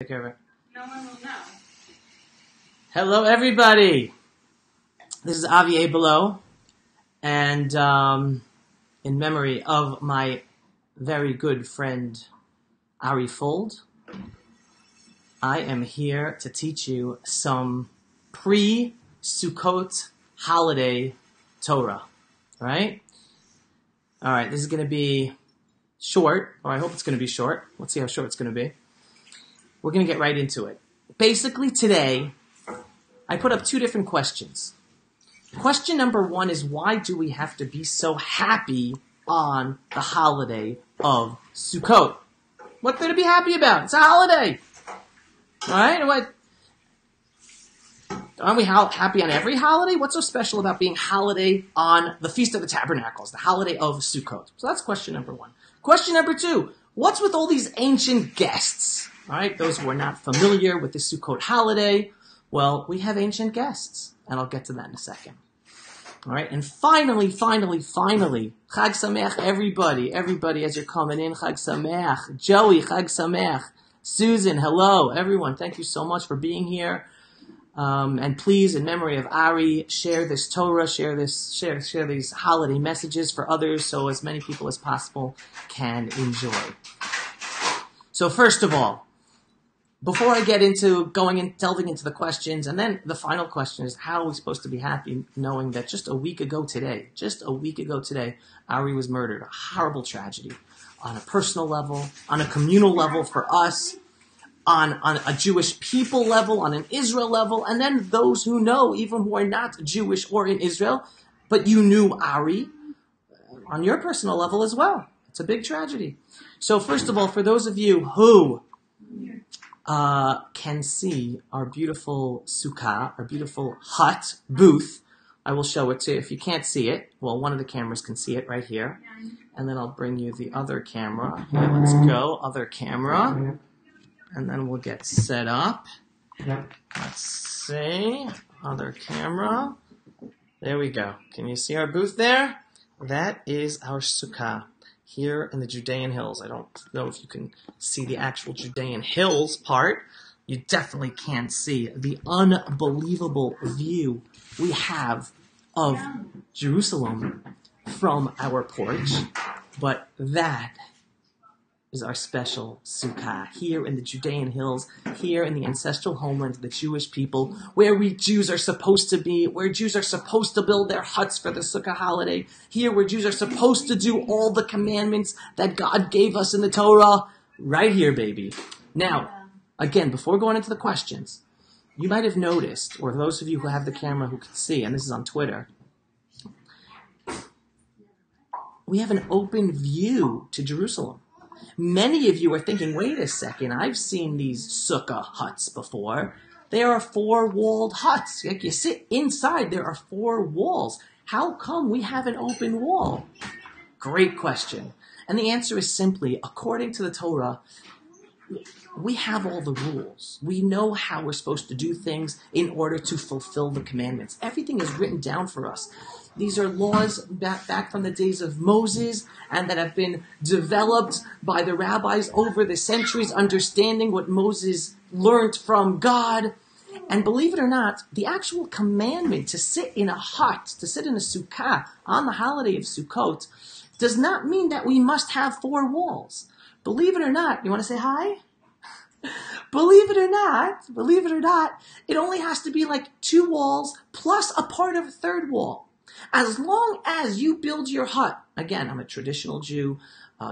Take care of it. No one will know. Hello, everybody. This is Avi below, and in memory of my very good friend Ari Fuld, I am here to teach you some pre-Sukkot holiday Torah. All right? All right, this is going to be short, or I hope it's going to be short. Let's see how short it's going to be. We're going to get right into it. Basically, today, I put up two different questions. Question number one is, why do we have to be so happy on the holiday of Sukkot? What's there to be happy about? It's a holiday. All right? Aren't we happy on every holiday? What's so special about being holiday on the Feast of the Tabernacles, the holiday of Sukkot? So that's question number one. Question number two, what's with all these ancient guests? All right, those who are not familiar with the Sukkot holiday, well, we have ancient guests, and I'll get to that in a second. All right, and finally, Chag Sameach, everybody as you're coming in, Chag Sameach, Joey, Chag Sameach, Susan, hello, everyone, thank you so much for being here. And please, in memory of Ari, share this Torah, share these holiday messages for others so as many people as possible can enjoy. So first of all, before I get into delving into the questions, and then the final question is, how are we supposed to be happy knowing that just a week ago today, Ari was murdered. A horrible tragedy on a personal level, on a communal level for us, on a Jewish people level, on an Israel level, and then those who know, even who are not Jewish or in Israel, but you knew Ari, on your personal level as well. It's a big tragedy. So first of all, for those of you who can see our beautiful sukkah, our beautiful hut, booth, I will show it to you. If you can't see it, well, one of the cameras can see it right here. And then I'll bring you the other camera. Here, let's go, other camera. And then we'll get set up. Let's see, other camera. There we go. Can you see our booth there? That is our sukkah here in the Judean Hills. I don't know if you can see the actual Judean Hills part. You definitely can't see the unbelievable view we have of Jerusalem from our porch. But that is our special sukkah here in the Judean Hills, here in the ancestral homeland of the Jewish people, where we Jews are supposed to be, where Jews are supposed to build their huts for the sukkah holiday, here where Jews are supposed to do all the commandments that God gave us in the Torah, right here, baby. Now, again, before going into the questions, you might have noticed, or those of you who have the camera who can see, and this is on Twitter, we have an open view to Jerusalem. Many of you are thinking, wait a second, I've seen these sukkah huts before. They are four-walled huts. Like you sit inside, there are four walls. How come we have an open wall? Great question. And the answer is simply, according to the Torah, we have all the rules. We know how we're supposed to do things in order to fulfill the commandments. Everything is written down for us. These are laws back from the days of Moses and that have been developed by the rabbis over the centuries, understanding what Moses learned from God. And believe it or not, the actual commandment to sit in a hut, to sit in a sukkah on the holiday of Sukkot, does not mean that we must have four walls. Believe it or not, you want to say hi? Believe it or not, it only has to be like two walls plus a part of a third wall. As long as you build your hut, again, I'm a traditional Jew, try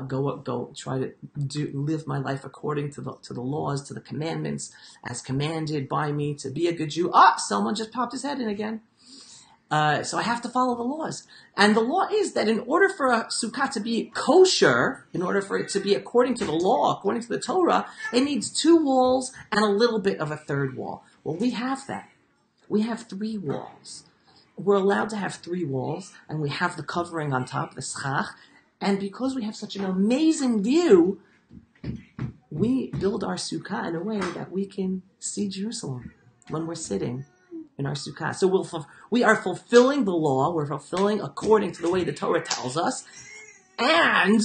to live my life according to the laws, to the commandments, as commanded by me to be a good Jew. Someone just popped his head in again. So I have to follow the laws. And the law is that in order for a sukkah to be kosher, in order for it to be according to the law, according to the Torah, it needs two walls and a little bit of a third wall. Well, we have that. We have three walls. We're allowed to have three walls, and we have the covering on top, the schach. And because we have such an amazing view, we build our sukkah in a way that we can see Jerusalem when we're sitting in our sukkah. So we are fulfilling the law. We're fulfilling according to the way the Torah tells us. And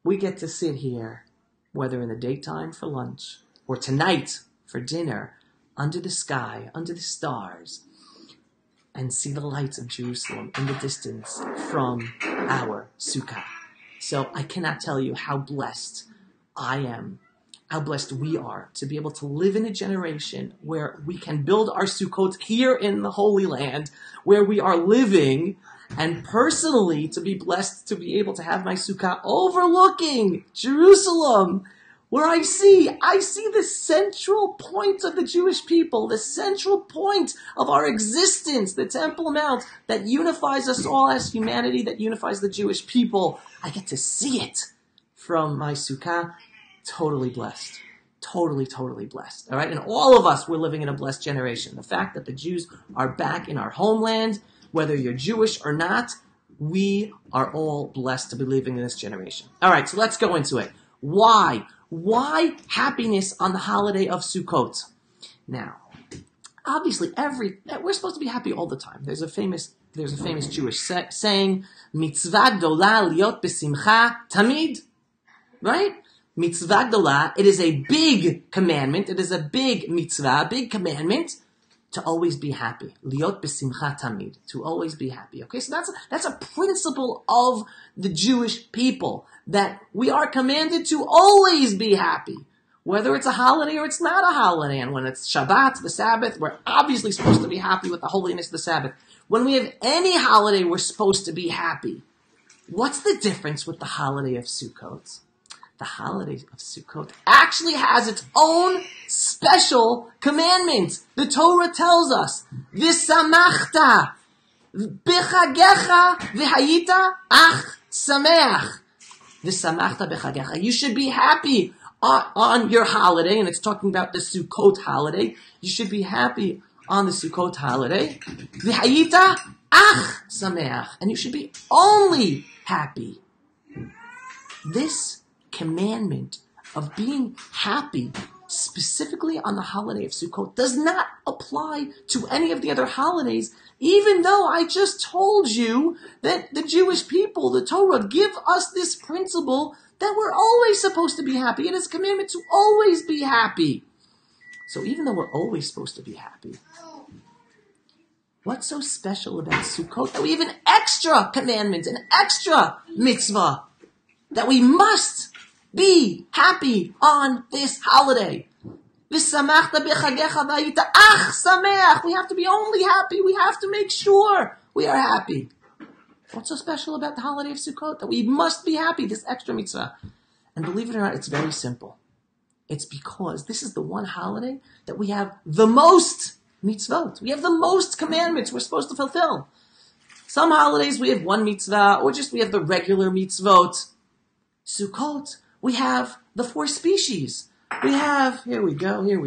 we get to sit here, whether in the daytime for lunch or tonight for dinner, under the sky, under the stars, and see the lights of Jerusalem in the distance from our sukkah. So I cannot tell you how blessed I am, how blessed we are to be able to live in a generation where we can build our sukkot here in the Holy Land, where we are living, and personally to be blessed to be able to have my sukkah overlooking Jerusalem, where I see the central point of the Jewish people, the central point of our existence, the Temple Mount that unifies us all as humanity, that unifies the Jewish people. I get to see it from my sukkah. Totally blessed. Totally, totally blessed. All right? And all of us, we're living in a blessed generation. The fact that the Jews are back in our homeland, whether you're Jewish or not, we are all blessed to be living in this generation. All right, so let's go into it. Why? Why happiness on the holiday of Sukkot? Now, obviously, we're supposed to be happy all the time. There's a famous Jewish saying, "Mitzvah gdola liot besimcha tamid," right? Mitzvah gdola. It is a big commandment. It is a big mitzvah, a big commandment to always be happy. Liot besimcha tamid, to always be happy. Okay, so that's a principle of the Jewish people, that we are commanded to always be happy, whether it's a holiday or it's not a holiday. And when it's Shabbat, the Sabbath, we're obviously supposed to be happy with the holiness of the Sabbath. When we have any holiday, we're supposed to be happy. What's the difference with the holiday of Sukkot? The holiday of Sukkot actually has its own special commandment. The Torah tells us, "V'samachta b'chagecha v'hayita ach sameach." V'samachta b'chagecha. You should be happy on your holiday, and it's talking about the Sukkot holiday. You should be happy on the Sukkot holiday. V'hayita ach sameach. And you should be only happy. This commandment of being happy specifically on the holiday of Sukkot does not apply to any of the other holidays, even though I just told you that the Jewish people, the Torah, give us this principle that we're always supposed to be happy. It is a commandment to always be happy. So even though we're always supposed to be happy, what's so special about Sukkot that we have an extra commandment, an extra mitzvah, that we must be happy on this holiday? V'samachta b'chagecha v'hayita ach sameach. We have to be only happy. We have to make sure we are happy. What's so special about the holiday of Sukkot that we must be happy, this extra mitzvah? And believe it or not, it's very simple. It's because this is the one holiday that we have the most mitzvot. We have the most commandments we're supposed to fulfill. Some holidays we have one mitzvah, or just we have the regular mitzvot. Sukkot, we have the 4 species. We have, here we go. We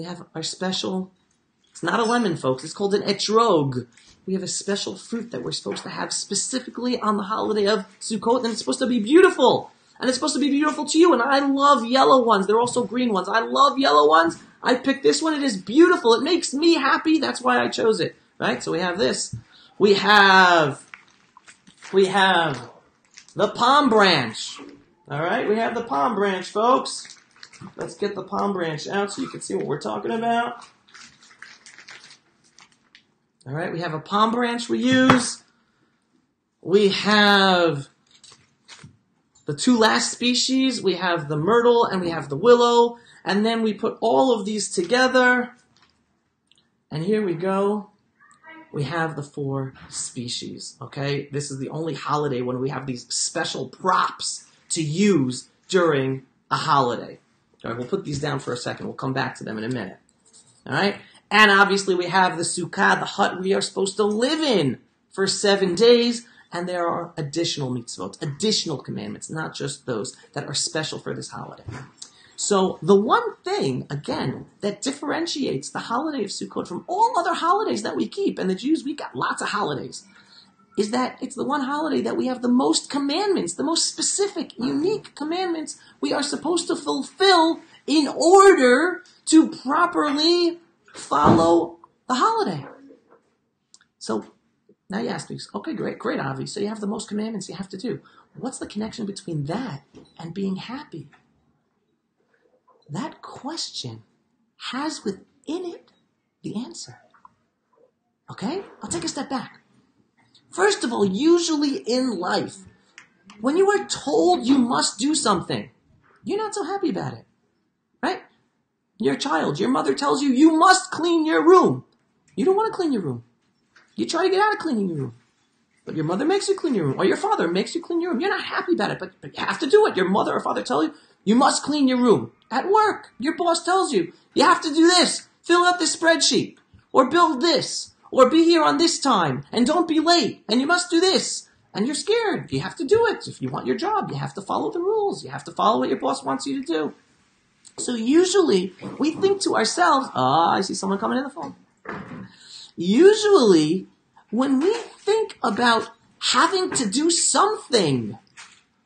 have our special, it's not a lemon, folks, it's called an etrog. We have a special fruit that we're supposed to have specifically on the holiday of Sukkot, and it's supposed to be beautiful. And it's supposed to be beautiful to you, and I love yellow ones. There are also green ones. I love yellow ones. I picked this one. It is beautiful. It makes me happy. That's why I chose it. Right? So we have this. We have the palm branch. All right? We have the palm branch, folks. Let's get the palm branch out so you can see what we're talking about. All right? We have a palm branch we use. We have the 2 last species. We have the myrtle and we have the willow. And then we put all of these together. And here we go. We have the 4 species, okay? This is the only holiday when we have these special props to use during a holiday. All right, we'll put these down for a second. We'll come back to them in a minute. All right? And obviously we have the sukkah, the hut we are supposed to live in for 7 days. And there are additional mitzvot, additional commandments, not just those that are special for this holiday. So the one thing, again, that differentiates the holiday of Sukkot from all other holidays that we keep, and the Jews, we got lots of holidays, is that it's the one holiday that we have the most commandments, the most specific, unique commandments we are supposed to fulfill in order to properly follow the holiday. So Now you ask me, okay, great, Avi. So you have the most commandments you have to do. What's the connection between that and being happy? That question has within it the answer. Okay? I'll take a step back. First of all, usually in life, when you are told you must do something, you're not so happy about it. Right? You're a child. Your mother tells you, you must clean your room. You don't want to clean your room. You try to get out of cleaning your room. But your mother makes you clean your room. Or your father makes you clean your room. You're not happy about it, but you have to do it. Your mother or father tell you, you must clean your room. At work, your boss tells you, you have to do this. Fill out this spreadsheet. Or build this. Or be here on this time. And don't be late. And you must do this. And you're scared. You have to do it. If you want your job, you have to follow the rules. You have to follow what your boss wants you to do. So usually, we think to ourselves, I see someone coming in the phone. Usually, when we think about having to do something,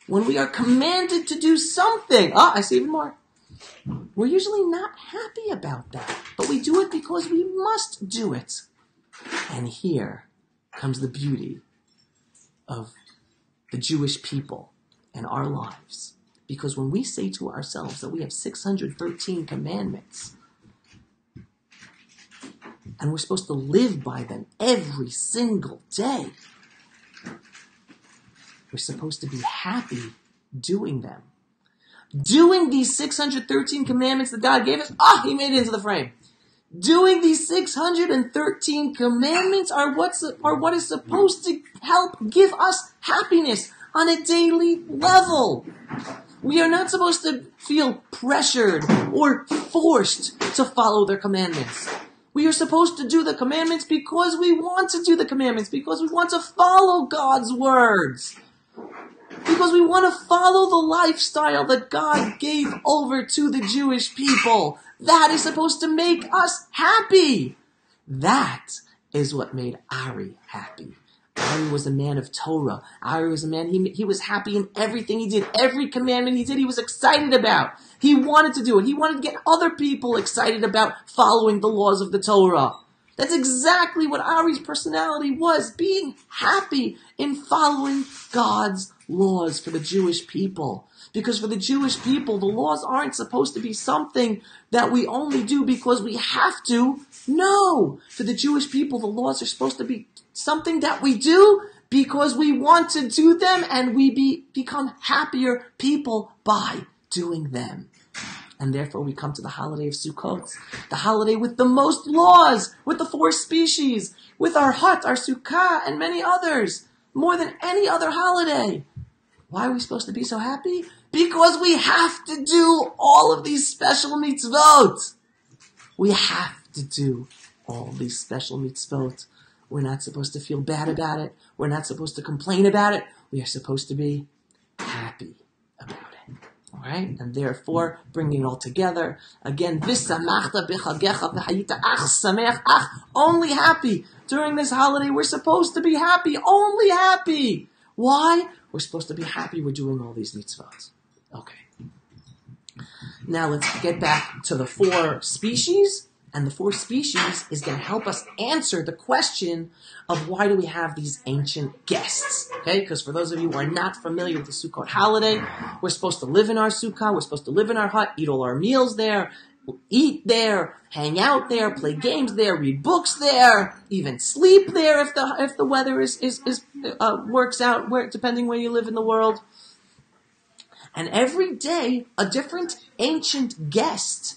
when we are commanded to do something, I see even more. We're usually not happy about that, but we do it because we must do it. And here comes the beauty of the Jewish people and our lives. Because when we say to ourselves that we have 613 commandments, and we're supposed to live by them every single day, we're supposed to be happy doing them. Doing these 613 commandments that God gave us, he made it into the frame. Doing these 613 commandments are what is supposed to help give us happiness on a daily level. We are not supposed to feel pressured or forced to follow their commandments. We are supposed to do the commandments because we want to do the commandments, because we want to follow God's words, because we want to follow the lifestyle that God gave over to the Jewish people. That is supposed to make us happy. That is what made Ari happy. Ari was a man of Torah. Ari was a man, he was happy in everything he did. Every commandment he did, he was excited about. He wanted to do it. He wanted to get other people excited about following the laws of the Torah. That's exactly what Ari's personality was, being happy in following God's laws for the Jewish people. Because for the Jewish people, the laws aren't supposed to be something that we only do because we have to. No! For the Jewish people, the laws are supposed to be something that we do because we want to do them, and we become happier people by doing them. And therefore we come to the holiday of Sukkot, the holiday with the most laws, with the 4 species, with our hut, our sukkah, and many others, more than any other holiday. Why are we supposed to be so happy? Because we have to do all of these special mitzvot. We have to do all these special mitzvot. We're not supposed to feel bad about it. We're not supposed to complain about it. We are supposed to be happy about it. All right? And therefore, bringing it all together. Again, only happy. During this holiday, we're supposed to be happy. Only happy. Why? We're supposed to be happy we're doing all these mitzvot. Okay. Now let's get back to the 4 species. And the 4 species is going to help us answer the question of why do we have these ancient guests. Okay? Because for those of you who are not familiar with the Sukkot holiday, we're supposed to live in our sukkah, we're supposed to live in our hut, eat all our meals there, eat there, hang out there, play games there, read books there, even sleep there if the weather works out, depending where you live in the world. And every day, a different ancient guest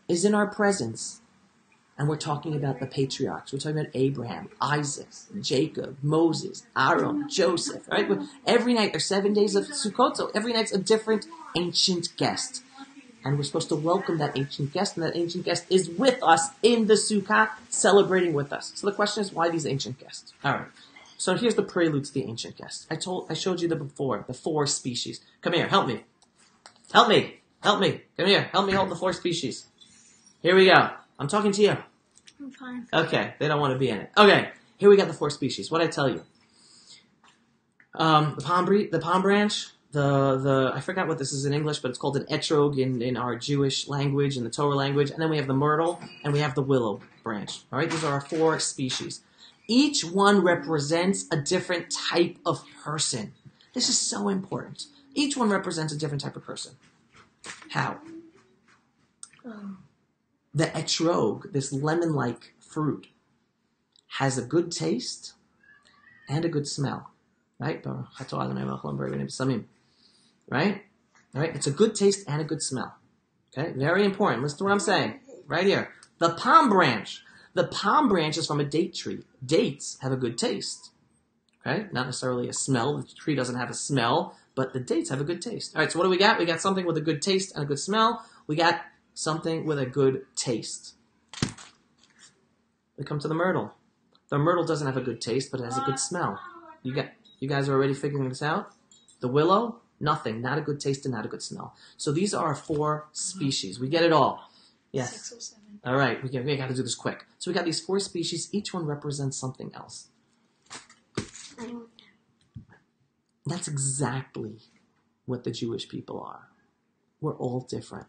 is in our presence. And we're talking about the patriarchs. We're talking about Abraham, Isaac, Jacob, Moses, Aaron, Joseph. Right? Every night, there's 7 days of Sukkot, so every night's a different ancient guest. And we're supposed to welcome that ancient guest, and that ancient guest is with us in the Sukkah, celebrating with us. So the question is, why these ancient guests? All right. So here's the prelude to the ancient guests. I showed you the 4 species. Come here, help me. Help me. Come here, help me hold the 4 species. Here we go. I'm talking to you. I'm fine. Okay, they don't want to be in it. Okay, here we got the 4 species. What'd I tell you? The palm branch, I forgot what this is in English, but it's called an etrog in our Jewish language, in the Torah language. And then we have the myrtle, and we have the willow branch. All right, these are our 4 species. Each one represents a different type of person. This is so important. Each one represents a different type of person. How? The etrog, this lemon-like fruit, has a good taste and a good smell. Right? Right? All right? It's a good taste and a good smell. Okay? Very important. Listen to what I'm saying. Right here. The palm branch. The palm branch is from a date tree. Dates have a good taste. Okay? Not necessarily a smell. The tree doesn't have a smell, but the dates have a good taste. All right, so what do we got? We got something with a good taste and a good smell. We got something with a good taste. We come to the myrtle. The myrtle doesn't have a good taste, but it has a good smell. You guys are already figuring this out? The willow, nothing. Not a good taste and not a good smell. So these are our 4 species. We get it all. Yes. 6 or 7. All right, we got to do this quick. So we got these 4 species. Each one represents something else. That's exactly what the Jewish people are. We're all different.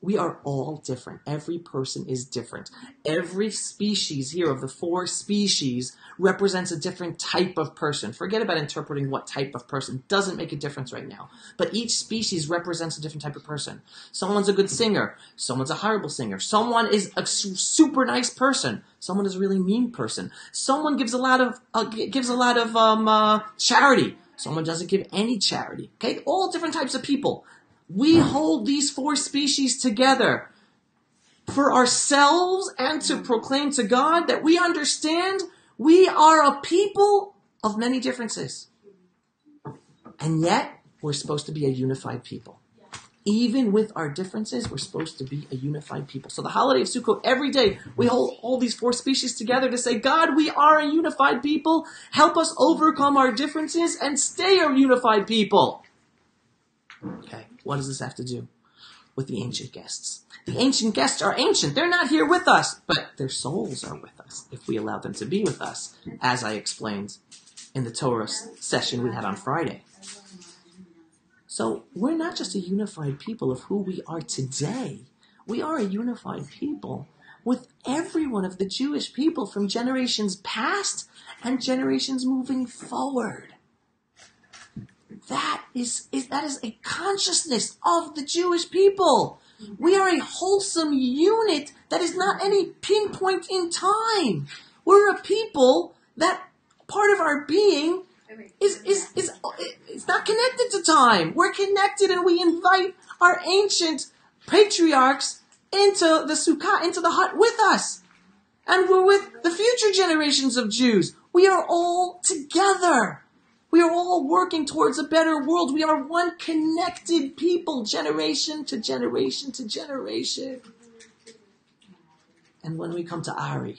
We are all different. Every person is different. Every species here of the 4 species represents a different type of person. Forget about interpreting what type of person. Doesn't make a difference right now. But each species represents a different type of person. Someone's a good singer. Someone's a horrible singer. Someone is a super nice person. Someone is a really mean person. Someone gives a lot of charity. Someone doesn't give any charity. Okay? All different types of people. We hold these 4 species together for ourselves and to proclaim to God that we understand we are a people of many differences. And yet, we're supposed to be a unified people. Even with our differences, we're supposed to be a unified people. So the holiday of Sukkot, every day, we hold all these 4 species together to say, God, we are a unified people. Help us overcome our differences and stay a unified people. Okay, what does this have to do with the ancient guests? The ancient guests are ancient. They're not here with us, but their souls are with us if we allow them to be with us, as I explained in the Torah session we had on Friday. So we're not just a unified people of who we are today. We are a unified people with every one of the Jewish people from generations past and generations moving forward. That is a consciousness of the Jewish people. We are a wholesome unit that is not any pinpoint in time. We're a people that part of our being is not connected to time. We're connected, and we invite our ancient patriarchs into the sukkah, into the hut with us. And we're with the future generations of Jews. We are all together. We are all working towards a better world. We are one connected people, generation to generation to generation. And when we come to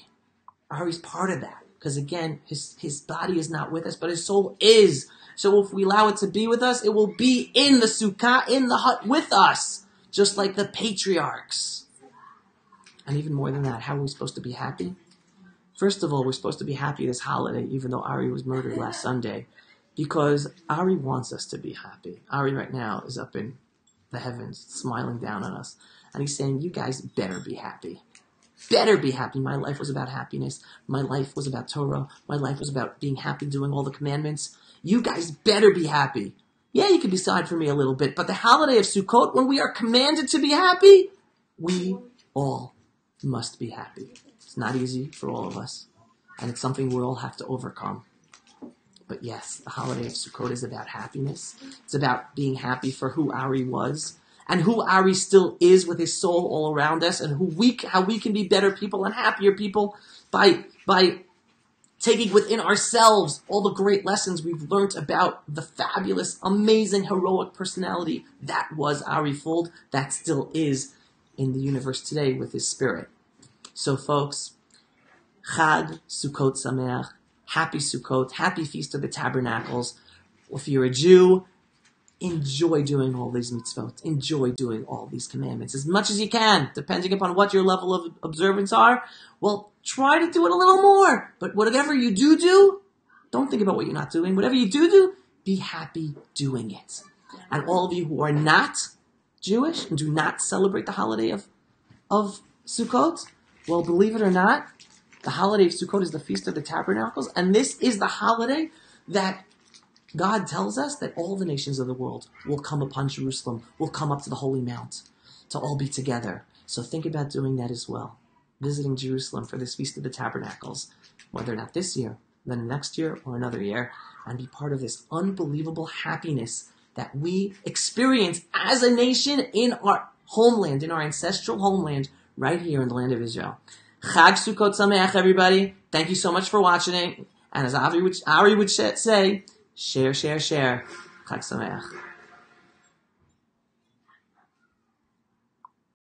Ari's part of that. Because again, his body is not with us, but his soul is. So if we allow it to be with us, it will be in the sukkah, in the hut with us. Just like the patriarchs. And even more than that, how are we supposed to be happy? First of all, we're supposed to be happy this holiday, even though Ari was murdered last Sunday. Because Ari wants us to be happy. Ari right now is up in the heavens, smiling down on us. And he's saying, you guys better be happy. Better be happy. My life was about happiness. My life was about Torah. My life was about being happy, doing all the commandments. You guys better be happy. Yeah, you can be sad for me a little bit, but the holiday of Sukkot, when we are commanded to be happy, we all must be happy. It's not easy for all of us, and it's something we all have to overcome. But yes, the holiday of Sukkot is about happiness. It's about being happy for who Ari was and who Ari still is with his soul all around us, and how we can be better people and happier people by taking within ourselves all the great lessons we've learned about the fabulous, amazing, heroic personality that was Ari Fuld, that still is in the universe today with his spirit. So folks, Chag Sukkot Sameach. Happy Sukkot, happy Feast of the Tabernacles. If you're a Jew, enjoy doing all these mitzvot. Enjoy doing all these commandments as much as you can, depending upon what your level of observance are. Well, try to do it a little more. But whatever you do, don't think about what you're not doing. Whatever you do, be happy doing it. And all of you who are not Jewish and do not celebrate the holiday of Sukkot, well, believe it or not, The holiday of Sukkot is the Feast of the Tabernacles, and this is the holiday that God tells us that all the nations of the world will come upon Jerusalem, will come up to the Holy Mount, to all be together. So think about doing that as well. Visiting Jerusalem for this Feast of the Tabernacles, whether not this year, then next year, or another year, and be part of this unbelievable happiness that we experience as a nation in our homeland, in our ancestral homeland, right here in the land of Israel. Chag Sukkot Sameach, everybody. Thank you so much for watching it. And as Ari would say, share, share, share. Chag Sameach.